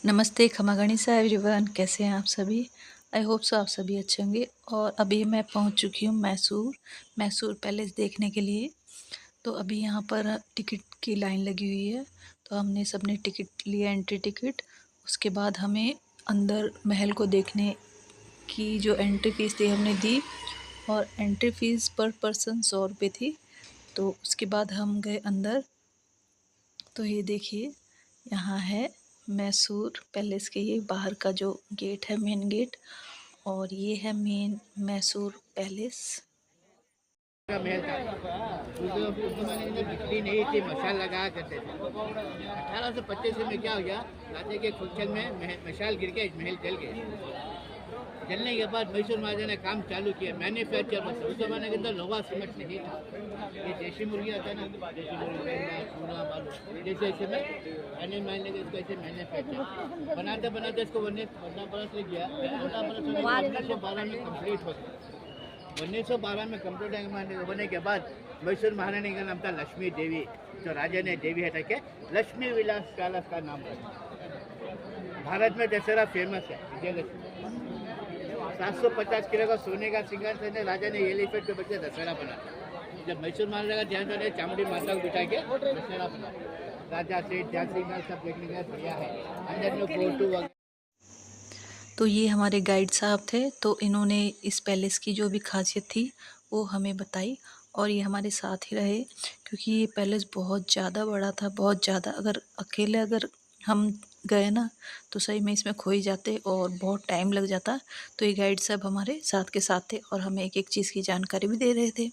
नमस्ते, खमा गणिसा एवरीवन, कैसे हैं आप सभी? आई होप सो आप सभी अच्छे होंगे। और अभी मैं पहुंच चुकी हूं मैसूर पैलेस देखने के लिए। तो अभी यहां पर टिकट की लाइन लगी हुई है। तो हमने सबने टिकट लिया, एंट्री टिकट। उसके बाद हमें अंदर महल को देखने की जो एंट्री फ़ीस थी हमने दी, और एंट्री फ़ीस पर पर्सन 100 रुपये थी। तो उसके बाद हम गए अंदर। तो ये देखिए, यहाँ है मैसूर पैलेस के ये बाहर का जो गेट है, मेन गेट। और ये है मेन मैसूर पैलेस। का महल था। उस ज़माने में बिजली नहीं थी, मशाल लगाया करते थे। 1825 में क्या हो गया, राजा के फंक्शन में मशाल गिर के महल जल गए। जलने के बाद मैसूर महाराजा ने काम चालू किया मैन्युफैक्चर में। उस जमाने के अंदर लोहा सीमेंट नहीं था। ये देशी मुर्गी आता है ना, देशी मुर्गी चूना बालू, जैसे ऐसे में मैंने मान लेके इसको ऐसे मैन्युफैक्चर बनाते बनाते इसको 15 बरस लग गया। 15 बरस 1912 में कम्प्लीट हो गया। 1912 में कंप्यूटर होने के बाद मैसूर महारानी का नाम था लक्ष्मी देवी। तो राजा ने देवी हटा के लक्ष्मी विलास पैलेस का नाम रखा। भारत में दशहरा फेमस है। विजयलक्ष्मी 750 किलो का सोने का सिंहासन है। राजा ने एलिफेंट के बच्चे दशहरा बना। जब मैसूर महाराजा का ध्यान देने चामुंडी माता को बिठा के दशहरा बना। राजा से झांसी का सब देखने का बढ़िया है। अंदर में फोटो वगैरह। तो ये हमारे गाइड साहब थे। तो इन्होंने इस पैलेस की जो भी खासियत थी वो हमें बताई, और ये हमारे साथ ही रहे, क्योंकि ये पैलेस बहुत ज़्यादा बड़ा था, बहुत ज़्यादा। अगर हम गए ना तो सही में इसमें खो ही जाते और बहुत टाइम लग जाता। तो ये गाइड साहब हमारे साथ के साथ थे और हमें एक एक चीज़ की जानकारी भी दे रहे थे।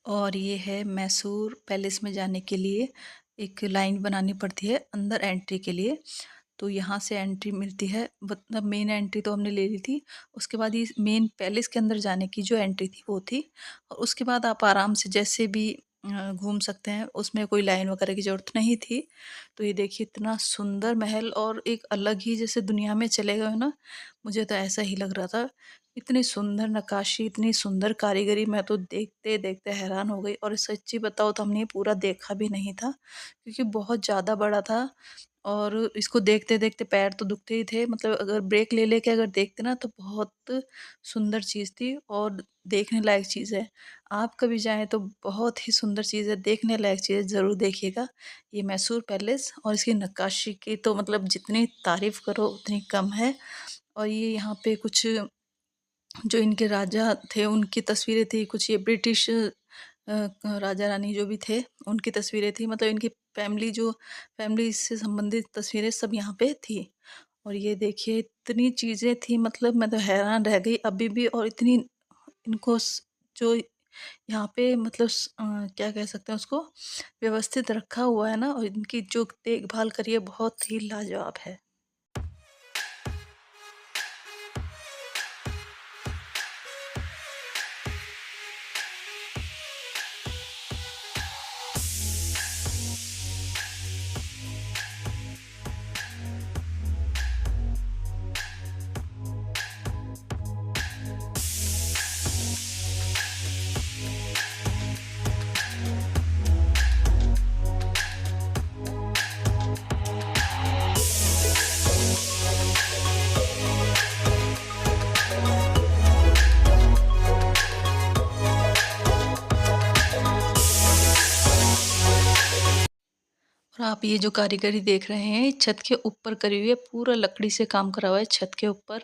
और ये है मैसूर पैलेस में जाने के लिए एक लाइन बनानी पड़ती है अंदर एंट्री के लिए। तो यहाँ से एंट्री मिलती है, मतलब मेन एंट्री तो हमने ले ली थी। उसके बाद ये मेन पैलेस के अंदर जाने की जो एंट्री थी वो थी। और उसके बाद आप आराम से जैसे भी घूम सकते हैं, उसमें कोई लाइन वगैरह की ज़रूरत नहीं थी। तो ये देखिए, इतना सुंदर महल, और एक अलग ही जैसे दुनिया में चले गए हो ना, मुझे तो ऐसा ही लग रहा था। इतनी सुंदर नक्काशी, इतनी सुंदर कारीगरी, मैं तो देखते-देखते हैरान हो गई। और सच्ची बताऊँ तो हमने ये पूरा देखा भी नहीं था, क्योंकि बहुत ज़्यादा बड़ा था। और इसको देखते-देखते पैर तो दुखते ही थे, मतलब अगर ब्रेक ले लेके अगर देखते ना तो बहुत सुंदर चीज़ थी और देखने लायक चीज़ है। आप कभी जाएँ तो बहुत ही सुंदर चीज़ है, देखने लायक चीज़ है, ज़रूर देखिएगा ये मैसूर पैलेस। और इसकी नक्काशी की तो मतलब जितनी तारीफ़ करो उतनी कम है। और ये यहाँ पे कुछ जो इनके राजा थे उनकी तस्वीरें थी, कुछ ये ब्रिटिश राजा रानी जो भी थे उनकी तस्वीरें थी, मतलब इनकी फैमिली से संबंधित तस्वीरें सब यहाँ पे थी। और ये देखिए, इतनी चीज़ें थी, मतलब मैं तो हैरान रह गई अभी भी। और इतनी इनको जो यहाँ पे मतलब क्या कह सकते हैं उसको, व्यवस्थित रखा हुआ है ना, और इनकी जो देखभाल करी है बहुत ही लाजवाब है। और आप ये जो कारीगरी देख रहे हैं, छत के ऊपर करी हुई है, पूरा लकड़ी से काम करा हुआ है छत के ऊपर।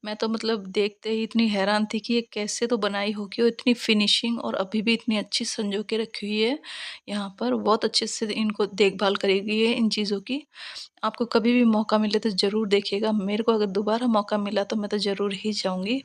मैं तो मतलब देखते ही इतनी हैरान थी कि ये कैसे तो बनाई होगी, और इतनी फिनिशिंग, और अभी भी इतनी अच्छी संजो के रखी हुई है। यहाँ पर बहुत अच्छे से इनको देखभाल करी गई है इन चीज़ों की। आपको कभी भी मौका मिले तो ज़रूर देखिएगा। मेरे को अगर दोबारा मौका मिला तो मैं तो ज़रूर ही जाऊँगी।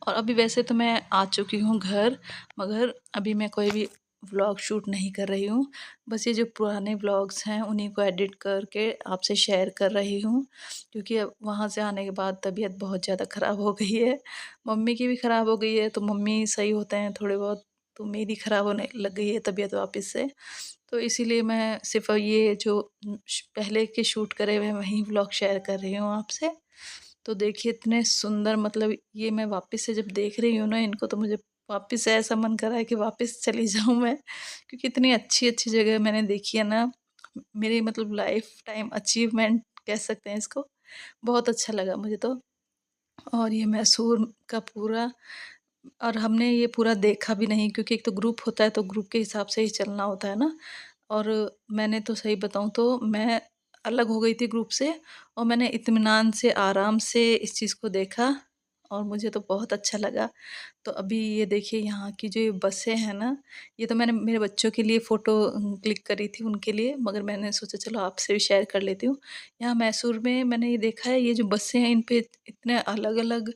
और अभी वैसे तो मैं आ चुकी हूँ घर, मगर अभी मैं कोई भी व्लॉग शूट नहीं कर रही हूँ। बस ये जो पुराने व्लॉग्स हैं उन्हीं को एडिट करके आपसे शेयर कर रही हूँ, क्योंकि अब वहाँ से आने के बाद तबीयत बहुत ज़्यादा ख़राब हो गई है। मम्मी की भी ख़राब हो गई है, तो मम्मी सही होते हैं थोड़े बहुत, तो मेरी ख़राब होने लग गई है तबीयत वापस से। तो इसीलिए मैं सिर्फ़ ये जो पहले के शूट करे हुए वही व्लॉग शेयर कर रही हूँ आपसे। तो देखिए इतने सुंदर, मतलब ये मैं वापस से जब देख रही हूँ ना इनको, तो मुझे वापस से ऐसा मन कर रहा है कि वापस चली जाऊँ मैं, क्योंकि इतनी अच्छी-अच्छी जगह मैंने देखी है ना। मेरी मतलब लाइफ़ टाइम अचीवमेंट कह सकते हैं इसको। बहुत अच्छा लगा मुझे तो। और ये मैसूर का पूरा, और हमने ये पूरा देखा भी नहीं, क्योंकि एक तो ग्रुप होता है तो ग्रुप के हिसाब से ही चलना होता है ना। और मैंने तो सही बताऊँ तो मैं अलग हो गई थी ग्रुप से, और मैंने इत्मीनान से, आराम से इस चीज़ को देखा, और मुझे तो बहुत अच्छा लगा। तो अभी ये देखिए यहाँ की जो ये बसें हैं ना, ये तो मैंने मेरे बच्चों के लिए फ़ोटो क्लिक करी थी उनके लिए, मगर मैंने सोचा चलो आपसे भी शेयर कर लेती हूँ। यहाँ मैसूर में मैंने ये देखा है, ये जो बसें हैं इन पे इतने अलग-अलग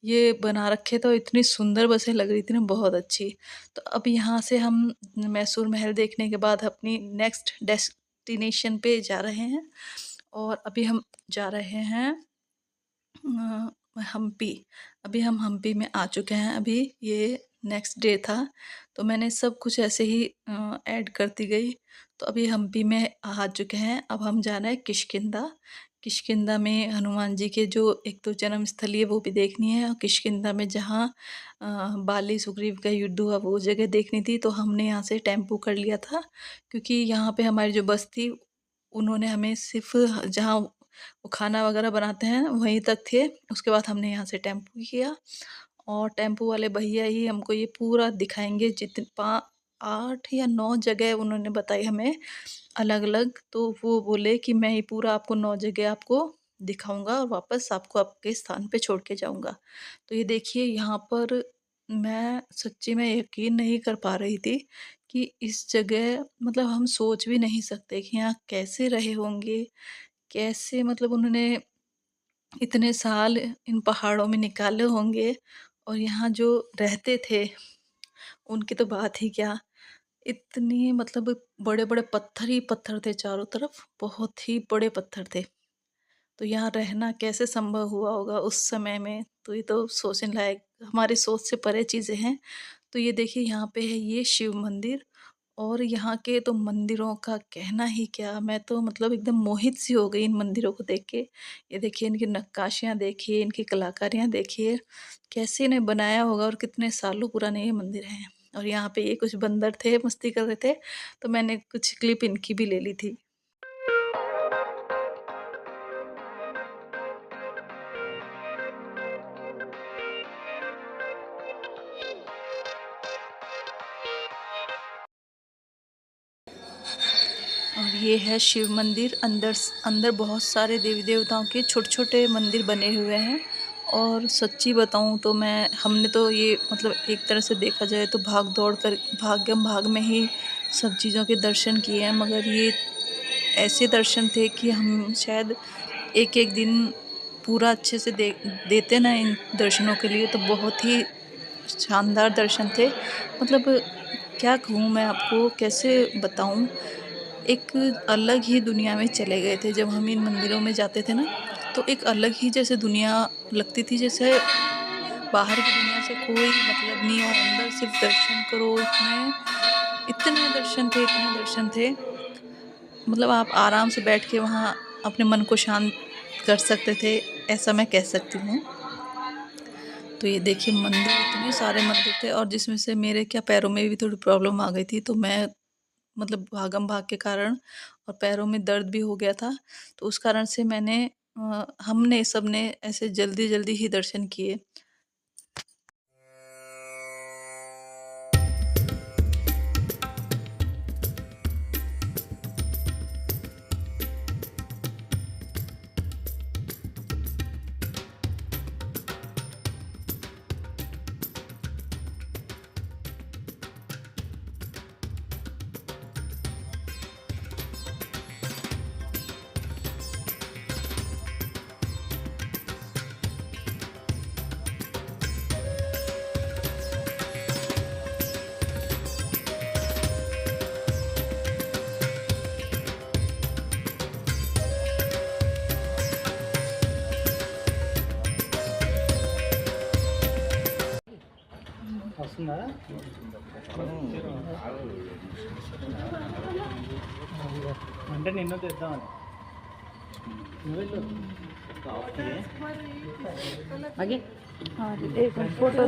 ये बना रखे, तो इतनी सुंदर बसें लग रही थी ना, बहुत अच्छी। तो अब यहाँ से हम मैसूर महल देखने के बाद अपनी नेक्स्ट डेस्टिनेशन पे जा रहे हैं, और अभी हम जा रहे हैं हम्पी। अभी हम हम्पी में आ चुके हैं, अभी ये नेक्स्ट डे था, तो मैंने सब कुछ ऐसे ही ऐड करती गई। तो अभी हम्पी में आ चुके हैं, अब हम जा रहे हैं किष्किंधा। किष्किंधा में हनुमान जी के जो एक तो जन्म स्थली है वो भी देखनी है, और किष्किंधा में जहाँ बाली सुग्रीव का युद्ध हुआ वो जगह देखनी थी। तो हमने यहाँ से टेम्पो कर लिया था, क्योंकि यहाँ पे हमारी जो बस थी उन्होंने हमें सिर्फ़ जहाँ वो खाना वगैरह बनाते हैं वहीं तक थे, उसके बाद हमने यहाँ से टेम्पो किया, और टेम्पो वाले भैया ही हमको ये पूरा दिखाएँगे, 8 या 9 जगह उन्होंने बताई हमें अलग-अलग। तो वो बोले कि मैं ये पूरा आपको 9 जगह आपको दिखाऊँगा, और वापस आपको आपके स्थान पे छोड़ के जाऊँगा। तो ये देखिए यहाँ पर मैं सच्ची में यकीन नहीं कर पा रही थी कि इस जगह, मतलब हम सोच भी नहीं सकते कि यहाँ कैसे रहे होंगे, कैसे मतलब उन्होंने इतने साल इन पहाड़ों में निकाले होंगे, और यहाँ जो रहते थे उनकी तो बात ही क्या। इतनी मतलब बड़े-बड़े पत्थर ही पत्थर थे चारों तरफ, बहुत ही बड़े पत्थर थे। तो यहाँ रहना कैसे संभव हुआ होगा उस समय में, तो ये तो सोचने लायक, हमारी सोच से परे चीज़ें हैं। तो ये देखिए यहाँ पे है ये शिव मंदिर, और यहाँ के तो मंदिरों का कहना ही क्या, मैं तो मतलब एकदम मोहित सी हो गई इन मंदिरों को देख के। ये देखिए इनकी नक्काशियाँ देखिए, इनकी कलाकारियाँ देखिए, कैसे इन्हें बनाया होगा, और कितने सालों पुराने ये मंदिर हैं। और यहाँ पे ये कुछ बंदर थे, मस्ती कर रहे थे, तो मैंने कुछ क्लिप इनकी भी ले ली थी। और ये है शिव मंदिर, अंदर बहुत सारे देवी देवताओं के छोटे-छोटे मंदिर बने हुए हैं। और सच्ची बताऊँ तो हमने तो ये मतलब एक तरह से देखा जाए तो भाग-दौड़ कर, भागम-भाग में ही सब चीज़ों के दर्शन किए हैं, मगर ये ऐसे दर्शन थे कि हम शायद एक-एक दिन पूरा अच्छे से देते ना इन दर्शनों के लिए, तो बहुत ही शानदार दर्शन थे। मतलब क्या कहूँ मैं आपको, कैसे बताऊँ? एक अलग ही दुनिया में चले गए थे जब हम इन मंदिरों में जाते थे ना, तो एक अलग ही जैसे दुनिया लगती थी, जैसे बाहर की दुनिया से कोई मतलब नहीं, और अंदर सिर्फ दर्शन करो, इतने दर्शन थे, मतलब आप आराम से बैठ के वहाँ अपने मन को शांत कर सकते थे, ऐसा मैं कह सकती हूँ। तो ये देखिए मंदिर, इतने सारे मंदिर थे, और जिसमें से मेरे क्या पैरों में भी थोड़ी प्रॉब्लम आ गई थी, तो मैं मतलब भागम-भाग के कारण, और पैरों में दर्द भी हो गया था, तो उस कारण से हमने सबने ऐसे जल्दी-जल्दी ही दर्शन किए। అంటే నిన్ను తెద్దామని आगे हाँ एक फोटो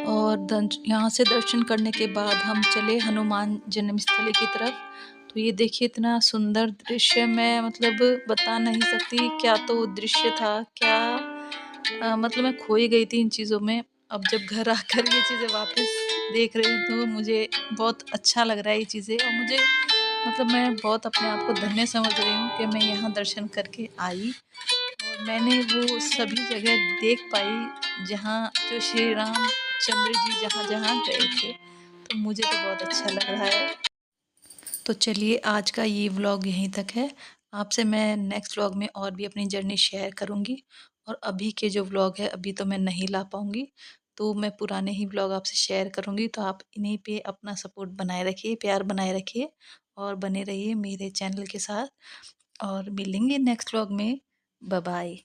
और यहाँ से दर्शन करने के बाद हम चले हनुमान जन्मस्थली की तरफ। तो ये देखिए इतना सुंदर दृश्य, मैं मतलब बता नहीं सकती, क्या तो दृश्य था, क्या मतलब मैं खो ही गई थी इन चीज़ों में। अब जब घर आकर ये चीज़ें वापस देख रही हूँ तो मुझे बहुत अच्छा लग रहा है ये चीज़ें, और मुझे मतलब मैं बहुत अपने आप को धन्य समझ रही हूँ कि मैं यहाँ दर्शन करके आई और मैंने वो सभी जगह देख पाई जहाँ जो श्री रामचंद्र जी जहाँ-जहाँ गए थे। तो मुझे तो बहुत अच्छा लग रहा है। तो चलिए आज का ये व्लॉग यहीं तक है। आपसे मैं नेक्स्ट व्लॉग में और भी अपनी जर्नी शेयर करूँगी, और अभी के जो व्लॉग है अभी तो मैं नहीं ला पाऊँगी। तो मैं पुराने ही व्लॉग आपसे शेयर करूँगी, तो आप इन्हीं पे अपना सपोर्ट बनाए रखिए, प्यार बनाए रखिए और बने रहिए मेरे चैनल के साथ, और मिलेंगे नेक्स्ट व्लॉग में। Bye bye.